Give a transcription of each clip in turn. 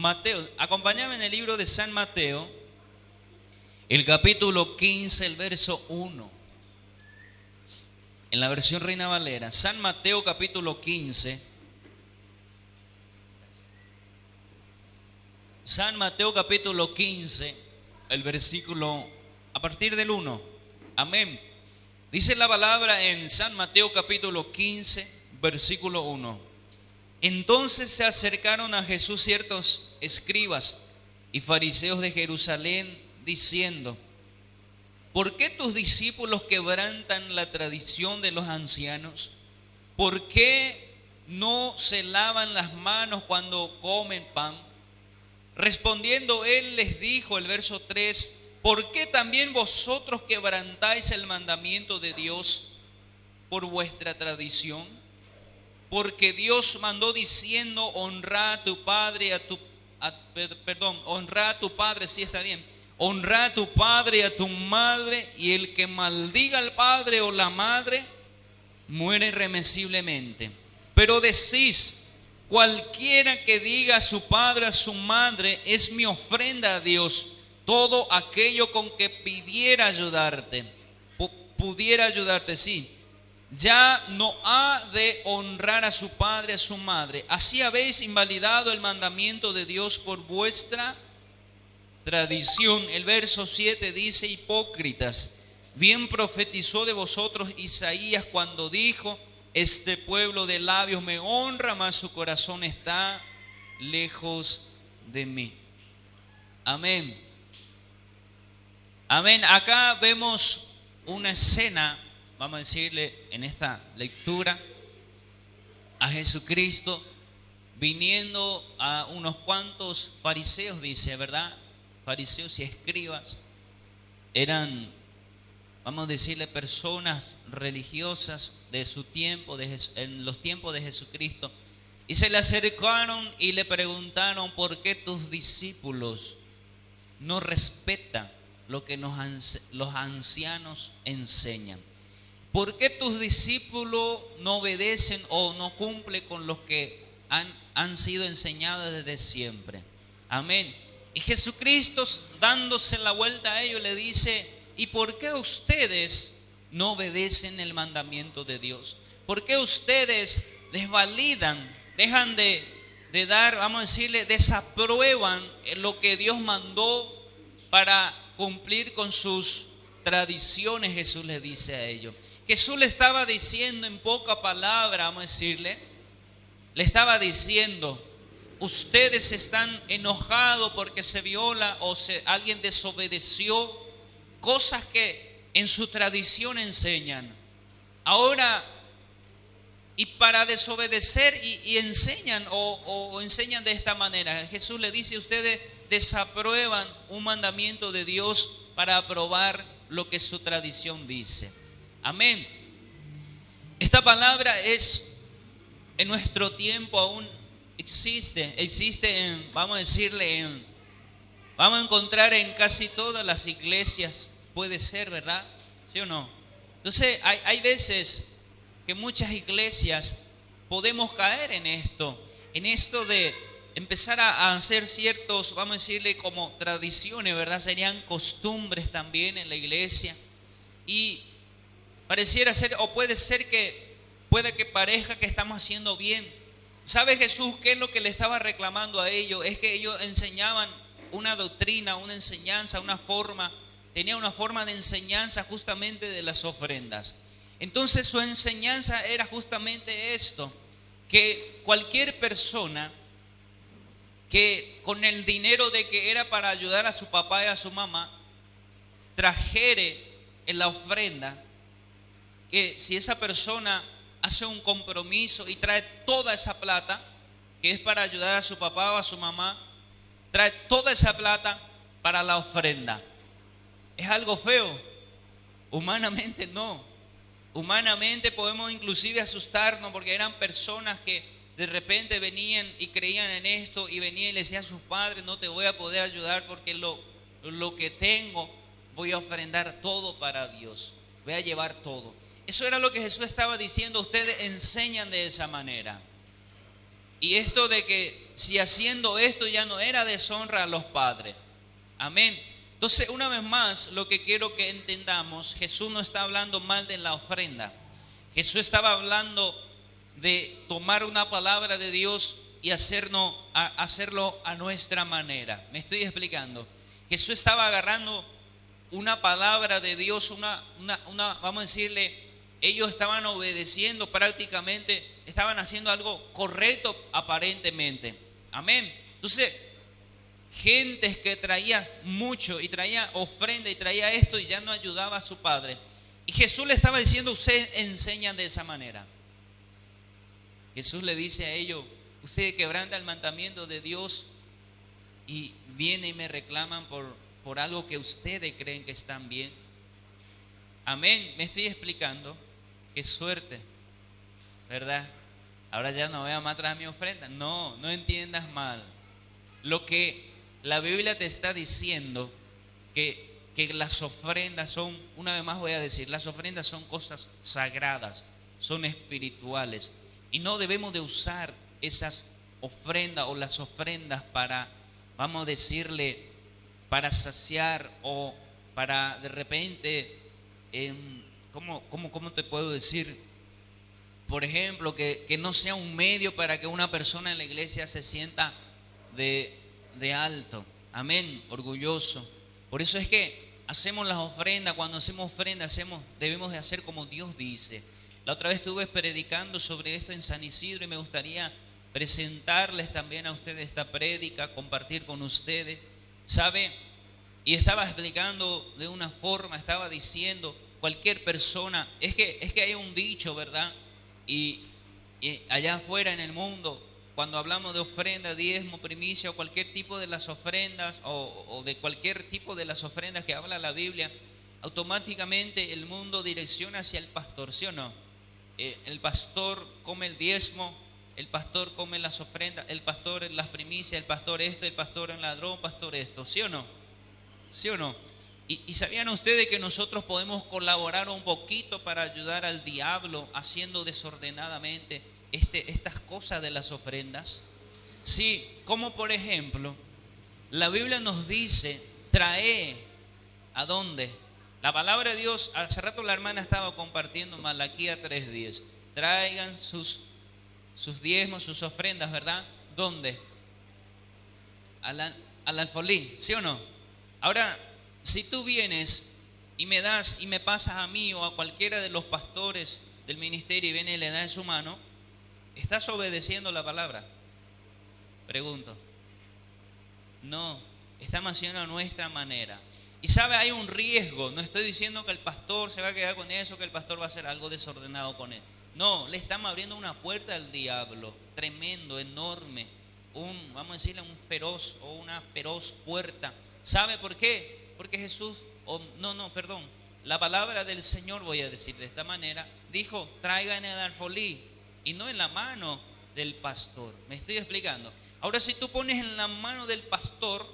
Mateo. Acompáñame en el libro de San Mateo, el capítulo 15, el verso 1. En la versión Reina Valera. San Mateo capítulo 15. San Mateo capítulo 15, el versículo a partir del 1. Amén. Dice la palabra en San Mateo capítulo 15, versículo 1. Entonces se acercaron a Jesús ciertos escribas y fariseos de Jerusalén, diciendo: ¿por qué tus discípulos quebrantan la tradición de los ancianos? ¿Por qué no se lavan las manos cuando comen pan? Respondiendo él les dijo, el verso 3, ¿por qué también vosotros quebrantáis el mandamiento de Dios por vuestra tradición? Porque Dios mandó diciendo: honra a tu padre, honra a tu padre, sí está bien. Honra a tu padre y a tu madre, y el que maldiga al padre o la madre muere irremisiblemente. Pero decís: cualquiera que diga a su padre o a su madre es mi ofrenda a Dios, todo aquello con que pudiera ayudarte, sí, ya no ha de honrar a su padre o a su madre. Así habéis invalidado el mandamiento de Dios por vuestra tradición. El verso 7 dice: hipócritas, bien profetizó de vosotros Isaías cuando dijo: este pueblo de labios me honra, mas su corazón está lejos de mí. Amén. Amén. Acá vemos una escena, vamos a decirle en esta lectura, a Jesucristo viniendo a unos cuantos fariseos, dice, ¿verdad? Fariseos y escribas. Eran, vamos a decirle, personas religiosas de su tiempo, en los tiempos de Jesucristo. Y se le acercaron y le preguntaron: ¿por qué tus discípulos no respetan lo que los ancianos enseñan? ¿Por qué tus discípulos no obedecen o no cumplen con lo que han sido enseñados desde siempre? Amén. Y Jesucristo, dándose la vuelta a ellos, le dice: ¿y por qué ustedes no obedecen el mandamiento de Dios? ¿Por qué ustedes desvalidan, dejan de dar, vamos a decirle, desaprueban lo que Dios mandó para cumplir con sus tradiciones? Jesús le dice a ellos. Jesús le estaba diciendo en poca palabra, vamos a decirle, le estaba diciendo: ustedes están enojados porque se viola o alguien desobedeció cosas que en su tradición enseñan. Ahora, y para desobedecer y enseñan o enseñan de esta manera. Jesús le dice: ustedes desaprueban un mandamiento de Dios para aprobar lo que su tradición dice. Amén. Esta palabra en nuestro tiempo aún existe vamos a decirle, vamos a encontrar en casi todas las iglesias, puede ser, ¿verdad? ¿Sí o no? Entonces hay veces que muchas iglesias podemos caer en esto de empezar a hacer ciertos, vamos a decirle, como tradiciones, ¿verdad? Serían costumbres también en la iglesia, y pareciera ser, o puede que parezca que estamos haciendo bien. ¿Sabe Jesús qué es lo que le estaba reclamando a ellos? Es que ellos enseñaban una doctrina, una enseñanza, tenía una forma de enseñanza justamente de las ofrendas. Entonces su enseñanza era justamente esto: que cualquier persona que con el dinero de que era para ayudar a su papá y a su mamá trajere en la ofrenda, que si esa persona hace un compromiso y trae toda esa plata que es para ayudar a su papá o a su mamá, trae toda esa plata para la ofrenda. ¿Es algo feo? Humanamente no. Humanamente podemos inclusive asustarnos, porque eran personas que de repente venían y creían en esto, y venían y le decían a sus padres: no te voy a poder ayudar porque lo que tengo voy a ofrendar todo para Dios, voy a llevar todo. Eso era lo que Jesús estaba diciendo: ustedes enseñan de esa manera. Y esto de que si haciendo esto ya no era deshonra a los padres. Amén. Entonces, una vez más, lo que quiero que entendamos, Jesús no está hablando mal de la ofrenda. Jesús estaba hablando de tomar una palabra de Dios y hacerlo a nuestra manera. ¿Me estoy explicando? Jesús estaba agarrando una palabra de Dios, vamos a decirle, ellos estaban obedeciendo prácticamente, estaban haciendo algo correcto aparentemente. Amén. Entonces, gentes que traía mucho y traía ofrenda y traía esto y ya no ayudaba a su padre. Y Jesús le estaba diciendo, ustedes enseñan de esa manera. Jesús le dice a ellos, ustedes quebrantan el mandamiento de Dios y vienen y me reclaman por algo que ustedes creen que están bien. Amén. Me estoy explicando. Qué suerte, ¿verdad? Ahora ya no voy a más traer mi ofrenda. No, no entiendas mal. Lo que la Biblia te está diciendo, que las ofrendas son, una vez más voy a decir, las ofrendas son cosas sagradas, son espirituales. Y no debemos de usar esas ofrendas o las ofrendas para, vamos a decirle, para saciar o para de repente, ¿cómo te puedo decir? Por ejemplo, que no sea un medio para que una persona en la iglesia se sienta de alto, amén, orgulloso. Por eso es que hacemos las ofrendas, cuando hacemos ofrendas debemos de hacer como Dios dice. La otra vez estuve predicando sobre esto en San Isidro y me gustaría presentarles también a ustedes esta prédica, compartir con ustedes, ¿sabe? Y estaba explicando de una forma, estaba diciendo, cualquier persona, es que hay un dicho, ¿verdad? Y allá afuera en el mundo, cuando hablamos de ofrenda, diezmo, primicia o cualquier tipo de las ofrendas o de cualquier tipo de las ofrendas que habla la Biblia, automáticamente el mundo direcciona hacia el pastor, ¿sí o no? El pastor come el diezmo, el pastor come las ofrendas, el pastor en las primicias, el pastor esto, el pastor en ladrón, el pastor esto, ¿sí o no? ¿Sí o no? ¿Y sabían ustedes que nosotros podemos colaborar un poquito para ayudar al diablo haciendo desordenadamente estas cosas de las ofrendas? Sí, como por ejemplo, la Biblia nos dice, trae, ¿a dónde? La palabra de Dios, hace rato la hermana estaba compartiendo Malaquías 3:10. Traigan sus diezmos, sus ofrendas, ¿verdad? ¿Dónde? Al alfolí, ¿sí o no? Ahora, si tú vienes y me das y me pasas a mí o a cualquiera de los pastores del ministerio y viene y le da en su mano, ¿estás obedeciendo la palabra? Pregunto. No, estamos haciendo a nuestra manera. Y sabe, hay un riesgo. No estoy diciendo que el pastor se va a quedar con eso, que el pastor va a hacer algo desordenado con él. No, le estamos abriendo una puerta al diablo, tremendo, enorme. Vamos a decirle, un feroz o una feroz puerta. ¿Sabe por qué? Porque Jesús, perdón, la palabra del Señor, voy a decir de esta manera, dijo, traigan el alfolí y no en la mano del pastor. ¿Me estoy explicando? Ahora, si tú pones en la mano del pastor,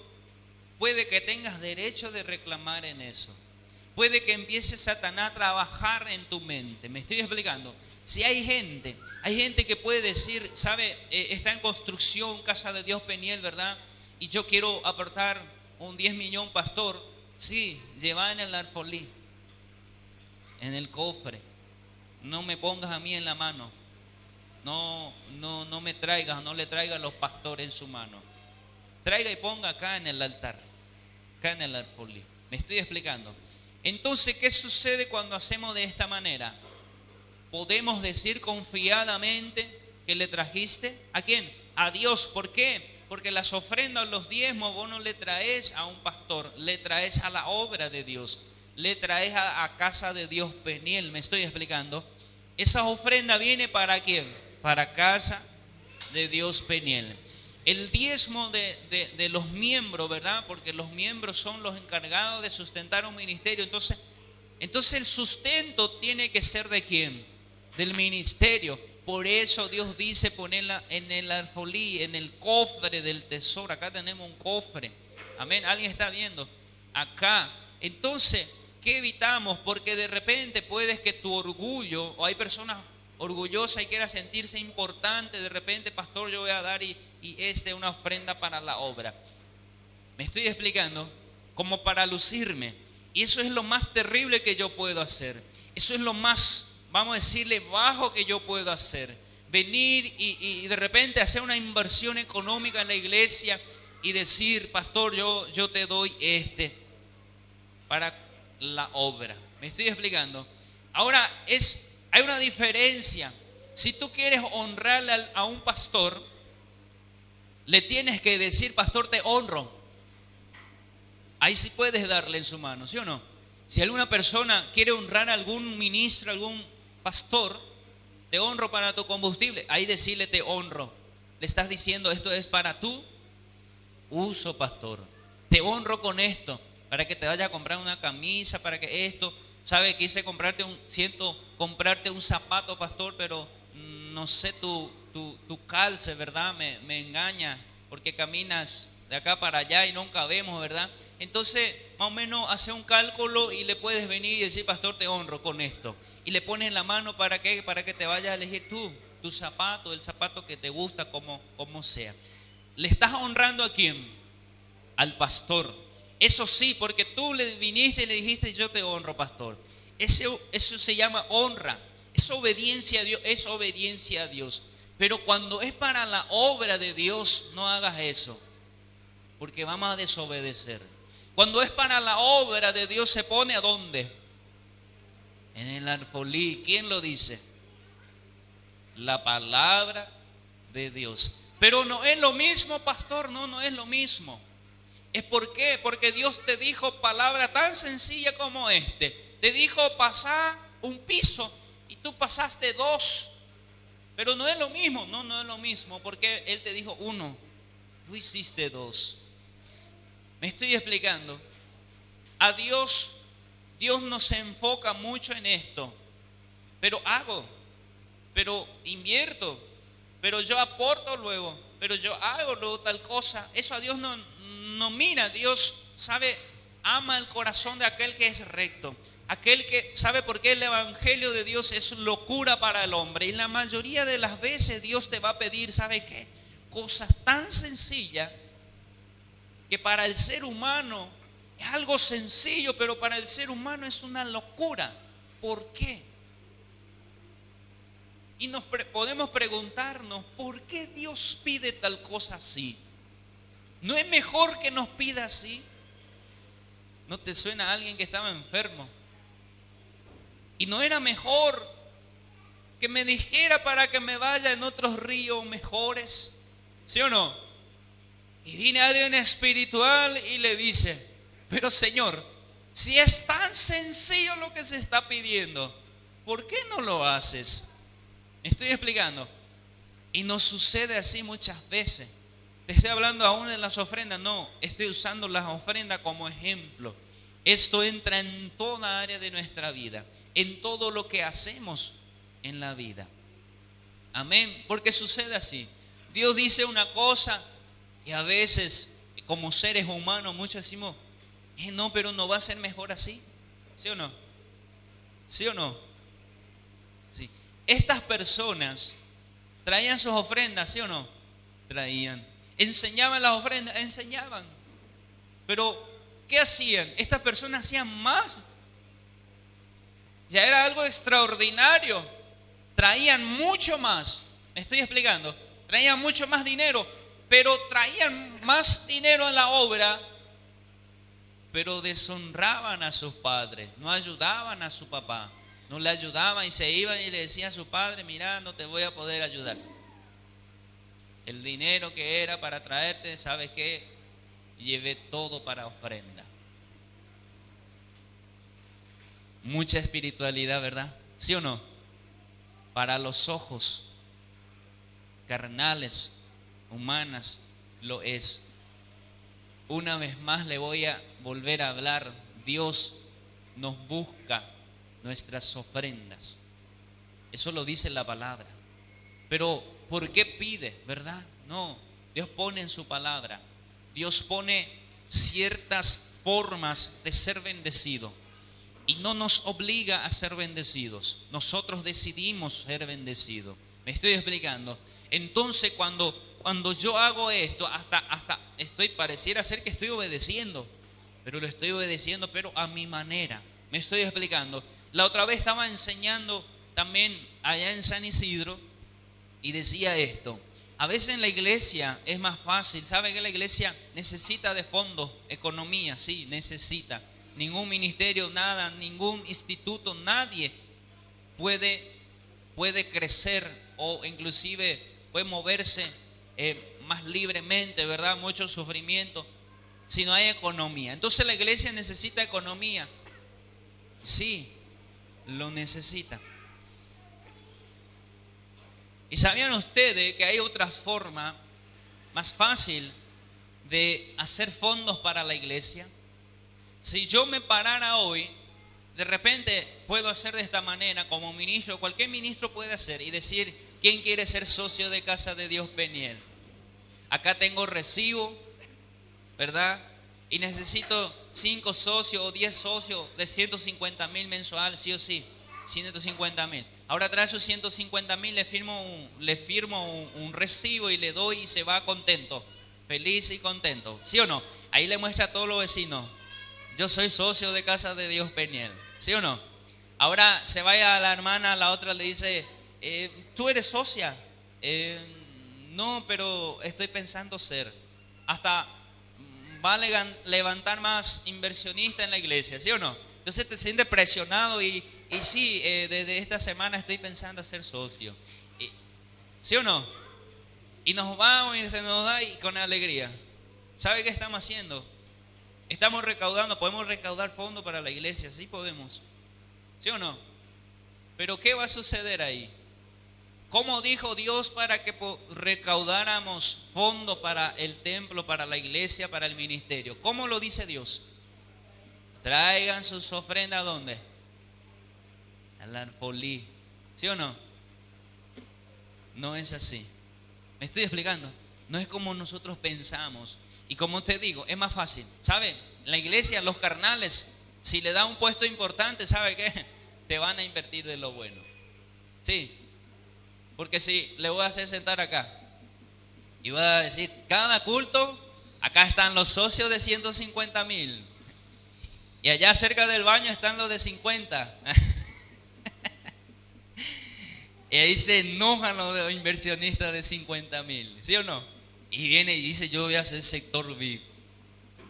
puede que tengas derecho de reclamar en eso. Puede que empiece Satanás a trabajar en tu mente. ¿Me estoy explicando? Si hay gente que puede decir, ¿sabe? Está en construcción Casa de Dios Peniel, ¿verdad? Y yo quiero aportar un 10 millones, pastor. Sí, lleva en el alfolí, en el cofre. No me pongas a mí en la mano. No me traigas, no le traigas a los pastores en su mano. Traiga y ponga acá en el altar, acá en el alfolí. ¿Me estoy explicando? Entonces, ¿qué sucede cuando hacemos de esta manera? Podemos decir confiadamente que le trajiste, ¿a quién? A Dios. ¿Por qué? Porque las ofrendas, los diezmos, vos no le traes a un pastor, le traes a la obra de Dios, le traes a Casa de Dios Peniel. ¿Me estoy explicando? Esa ofrenda viene ¿para quién? Para Casa de Dios Peniel. El diezmo de los miembros, ¿verdad? Porque los miembros son los encargados de sustentar un ministerio. Entonces el sustento tiene que ser ¿de quién? Del ministerio. Por eso Dios dice ponerla en el alfolí, en el cofre del tesoro. Acá tenemos un cofre. Amén. ¿Alguien está viendo? Acá. Entonces, ¿qué evitamos? Porque de repente puedes que tu orgullo, o hay personas orgullosa y quiera sentirse importante. De repente, pastor, yo voy a dar y una ofrenda para la obra. ¿Me estoy explicando? Como para lucirme. Y eso es lo más terrible que yo puedo hacer. Eso es lo más, vamos a decirle, bajo que yo puedo hacer. Venir y de repente hacer una inversión económica en la iglesia y decir, pastor, yo te doy para la obra. ¿Me estoy explicando? Ahora, hay una diferencia. Si tú quieres honrarle a un pastor, le tienes que decir, pastor, te honro. Ahí sí puedes darle en su mano, ¿sí o no? Si alguna persona quiere honrar a algún ministro, algún pastor, te honro para tu combustible. Ahí decirle, te honro. Le estás diciendo, esto es para tu uso, pastor. Te honro con esto, para que te vaya a comprar una camisa, para que esto, sabe, siento comprarte un zapato, pastor, pero no sé tu calce, ¿verdad? Me engaña, porque caminas de acá para allá y nunca vemos, ¿verdad? Entonces, más o menos hace un cálculo y le puedes venir y decir, pastor, te honro con esto. Y le pones en la mano, ¿para qué? Para que te vayas a elegir tu zapato, el zapato que te gusta, como sea. ¿Le estás honrando a quién? Al pastor. Eso sí, porque tú le viniste y le dijiste, yo te honro, pastor. Eso se llama honra. Es obediencia a Dios, es obediencia a Dios. Pero cuando es para la obra de Dios, no hagas eso, porque vamos a desobedecer. Cuando es para la obra de Dios, se pone ¿a dónde? En el alfolí. ¿Quién lo dice? La palabra de Dios. Pero no es lo mismo, pastor, no es lo mismo. ¿Es por qué? Porque Dios te dijo palabra tan sencilla como te dijo, pasá un piso y tú pasaste 2. Pero no es lo mismo, no es lo mismo, porque Él te dijo 1, tú hiciste 2. Me estoy explicando. A Dios nos enfoca mucho en esto. Pero invierto, pero yo aporto luego, pero yo hago luego tal cosa. Eso a Dios no mira. Dios ama el corazón de aquel que es recto. Aquel que sabe por qué el evangelio de Dios es locura para el hombre. Y la mayoría de las veces Dios te va a pedir, ¿sabe qué? Cosas tan sencillas que para el ser humano es algo sencillo, pero para el ser humano es una locura. ¿Por qué? Y podemos preguntarnos, ¿por qué Dios pide tal cosa así? ¿No es mejor que nos pida así? ¿No te suena a alguien que estaba enfermo? ¿Y no era mejor que me dijera para que me vaya en otros ríos mejores? ¿Sí o no? Y viene alguien espiritual y le dice, pero Señor, si es tan sencillo lo que se está pidiendo, ¿por qué no lo haces? ¿Me estoy explicando? Y nos sucede así muchas veces. Te estoy hablando aún de las ofrendas, no, estoy usando las ofrendas como ejemplo. Esto entra en toda área de nuestra vida, en todo lo que hacemos en la vida. Amén, porque sucede así. Dios dice una cosa y a veces como seres humanos muchos decimos, no, pero no va a ser mejor así. ¿Sí o no? ¿Sí o no? Sí. Estas personas traían sus ofrendas, ¿sí o no? Traían. Enseñaban las ofrendas, enseñaban. Pero, ¿qué hacían? Estas personas hacían más. Ya era algo extraordinario. Traían mucho más. ¿Me estoy explicando? Traían mucho más dinero, pero traían más dinero en la obra, pero deshonraban a sus padres, no ayudaban a su papá, no le ayudaban y se iban y le decían a su padre, mira, no te voy a poder ayudar. El dinero que era para traerte, ¿sabes qué? Llevé todo para ofrenda. Mucha espiritualidad, ¿verdad? ¿Sí o no? Para los ojos carnales, humanas, lo es. Una vez más le voy a volver a hablar. Dios nos busca nuestras ofrendas. Eso lo dice la palabra. Pero ¿por qué pide? ¿Verdad? No, Dios pone en su palabra. Dios pone ciertas formas de ser bendecido. y no nos obliga a ser bendecidos. Nosotros decidimos ser bendecidos. ¿Me estoy explicando? Entonces cuando yo hago esto, hasta pareciera ser que estoy obedeciendo, pero lo estoy obedeciendo, pero a mi manera. ¿Me estoy explicando? La otra vez estaba enseñando también allá en San Isidro y decía esto: a veces en la iglesia es más fácil. ¿Sabe que la iglesia necesita de fondos, economía? Sí, necesita. Ningún ministerio, nada, ningún instituto, nadie puede crecer o inclusive puede moverse más libremente, ¿verdad? Mucho sufrimiento si no hay economía. Entonces la iglesia necesita economía. Sí, lo necesita. ¿Y sabían ustedes que hay otra forma más fácil de hacer fondos para la iglesia? Si yo me parara hoy, de repente puedo hacer de esta manera como ministro, cualquier ministro puede hacer y decir: ¿quién quiere ser socio de Casa de Dios Peniel? Acá tengo recibo, ¿verdad? Y necesito 5 socios o 10 socios de 150,000 mensual, sí o sí, 150,000. Ahora trae sus 150,000, le firmo un recibo y le doy y se va contento, feliz y contento, ¿sí o no? Ahí le muestra a todos los vecinos: yo soy socio de Casa de Dios Peniel, ¿sí o no? Ahora se vaya a la hermana, a la otra le dice: ¿tú eres socia? No, pero estoy pensando ser. Hasta va a levantar más inversionista en la iglesia, ¿sí o no? Entonces te sientes presionado y sí, desde esta semana estoy pensando ser socio, ¿sí o no? Y nos vamos y se nos da y con alegría. ¿Sabe qué estamos haciendo? Estamos recaudando, podemos recaudar fondos para la iglesia, sí podemos, ¿sí o no? Pero ¿qué va a suceder ahí? ¿Cómo dijo Dios para que recaudáramos fondos para el templo, para la iglesia, para el ministerio? ¿Cómo lo dice Dios? Traigan sus ofrendas, ¿a dónde? Al alfolí, ¿sí o no? No es así. ¿Me estoy explicando? No es como nosotros pensamos. Y como te digo, es más fácil. ¿Sabe? La iglesia, los carnales, si le da un puesto importante, ¿sabe qué? Te van a invertir de lo bueno. Sí. Porque si le voy a hacer sentar acá y voy a decir: cada culto, acá están los socios de 150,000. Y allá cerca del baño están los de 50. Y ahí se enojan los inversionistas de 50,000, ¿sí o no? Y viene y dice: yo voy a hacer sector VIP.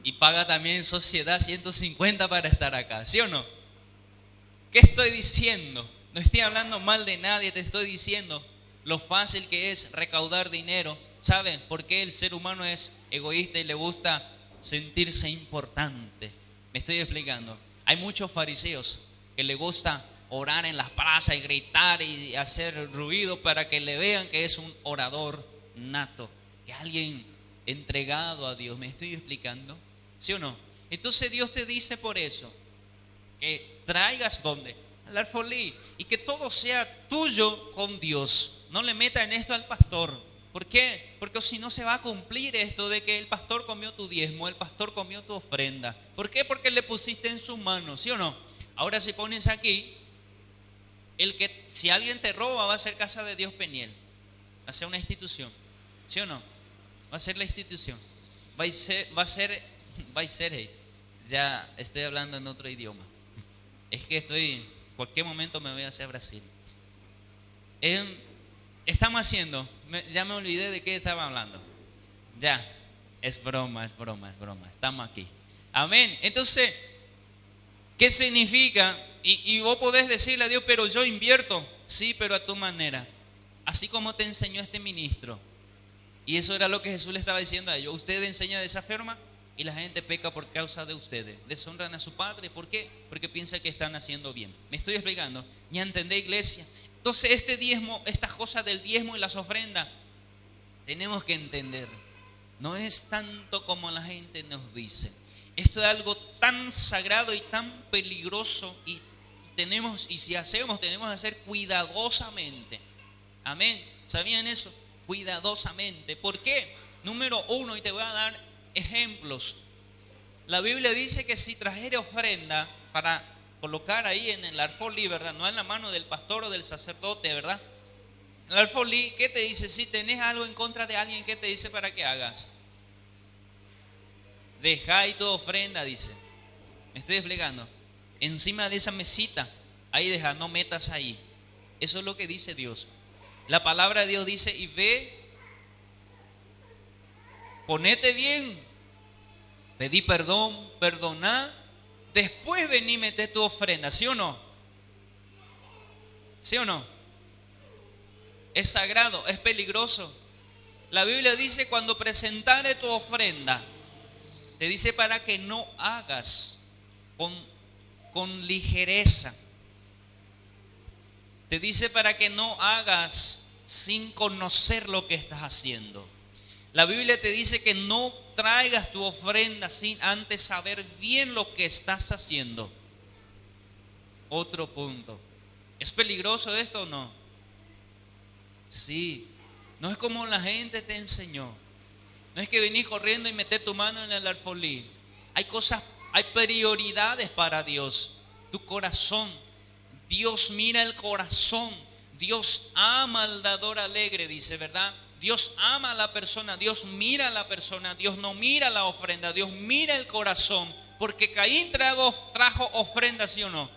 Y paga también sociedad 150 para estar acá, ¿sí o no? ¿Qué estoy diciendo? No estoy hablando mal de nadie, te estoy diciendo lo fácil que es recaudar dinero. ¿Saben por qué el ser humano es egoísta y le gusta sentirse importante? Me estoy explicando. Hay muchos fariseos que le gusta orar en las plazas y gritar y hacer ruido para que le vean que es un orador nato, que alguien entregado a Dios. ¿Me estoy explicando? ¿Sí o no? Entonces Dios te dice por eso que traigas ¿dónde? Al alfolí, y que todo sea tuyo con Dios. No le meta en esto al pastor. ¿Por qué? Porque si no se va a cumplir esto de que el pastor comió tu diezmo, el pastor comió tu ofrenda. ¿Por qué? Porque le pusiste en sus manos, ¿sí o no? Ahora si pones aquí, si alguien te roba, va a ser Casa de Dios Peniel, va a ser una institución, ¿sí o no? Va a ser la institución, va a ser, ya estoy hablando en otro idioma. Es que cualquier momento me voy hacia Brasil. Estamos haciendo, ya me olvidé de qué estaba hablando. Ya, es broma, estamos aquí. Amén. Entonces, ¿qué significa? Y vos podés decirle a Dios: pero yo invierto. Sí, pero a tu manera, así como te enseñó este ministro. Y eso era lo que Jesús le estaba diciendo a ellos: ustedes enseñan de esa forma y la gente peca por causa de ustedes, deshonran a su padre. ¿Por qué? Porque piensan que están haciendo bien. ¿Me estoy explicando? ¿Ya entendé, iglesia? Entonces este diezmo, estas cosas del diezmo y las ofrendas, tenemos que entender, no es tanto como la gente nos dice. Esto es algo tan sagrado y tan peligroso, y si hacemos, tenemos que hacer cuidadosamente. Amén. ¿Sabían eso? Cuidadosamente. ¿Por qué? Número 1, y te voy a dar ejemplos. La Biblia dice que si trajere ofrenda para colocar ahí en el alfolí, ¿verdad? No en la mano del pastor o del sacerdote, ¿verdad? El alfolí, ¿qué te dice? Si tenés algo en contra de alguien, ¿qué te dice para que hagas? Dejá ahí tu ofrenda, dice. ¿Me estoy explicando? Encima de esa mesita, ahí deja, no metas ahí. Eso es lo que dice Dios. La palabra de Dios dice, y ve, ponete bien, pedí perdón, perdoná, después vení y mete tu ofrenda, ¿sí o no? ¿Sí o no? Es sagrado, es peligroso. La Biblia dice, cuando presentare tu ofrenda, te dice para que no hagas con ligereza. Te dice para que no hagas sin conocer lo que estás haciendo. La Biblia te dice que no traigas tu ofrenda sin antes saber bien lo que estás haciendo. Otro punto. ¿Es peligroso esto o no? Sí. No es como la gente te enseñó. No es que venís corriendo y meter tu mano en el alfolí. Hay cosas, hay prioridades para Dios. Tu corazón. Dios mira el corazón. Dios ama al dador alegre, dice, ¿verdad? Dios ama a la persona. Dios mira a la persona. Dios no mira la ofrenda. Dios mira el corazón. Porque Caín trajo ofrenda, ¿sí o no?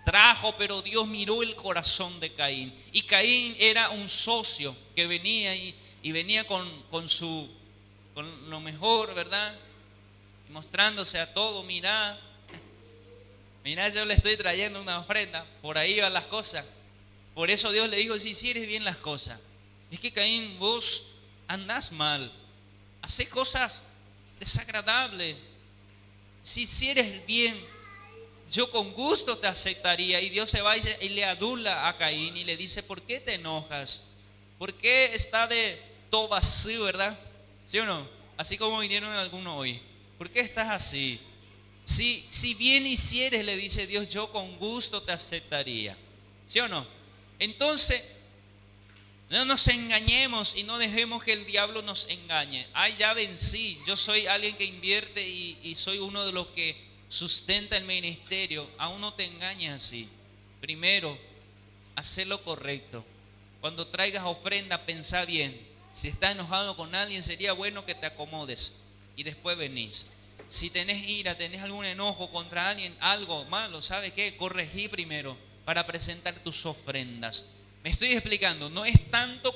Trajo, pero Dios miró el corazón de Caín. Y Caín era un socio que venía y venía con lo mejor, ¿verdad? Mostrándose a todo, mirá, yo le estoy trayendo una ofrenda, por ahí van las cosas. Por eso Dios le dijo, si hicieres bien las cosas. Es que Caín, vos andás mal, hacés cosas desagradables. Si hicieres bien, yo con gusto te aceptaría. Y Dios se va y le adula a Caín y le dice, ¿por qué te enojas? ¿Por qué está de todo vacío, verdad? ¿Sí o no? Así como vinieron algunos hoy. ¿Por qué estás así? Si bien hicieres, le dice Dios, yo con gusto te aceptaría. ¿Sí o no? Entonces, no nos engañemos y no dejemos que el diablo nos engañe. Ay, ya vencí. Yo soy alguien que invierte y soy uno de los que sustenta el ministerio. Aún no te engañes así. Primero, hacer lo correcto. Cuando traigas ofrenda, pensá bien. Si estás enojado con alguien, sería bueno que te acomodes y después venís. Si tenés ira, tenés algún enojo contra alguien, algo malo, ¿sabes qué? Corregí primero para presentar tus ofrendas. Me estoy explicando, no es tanto como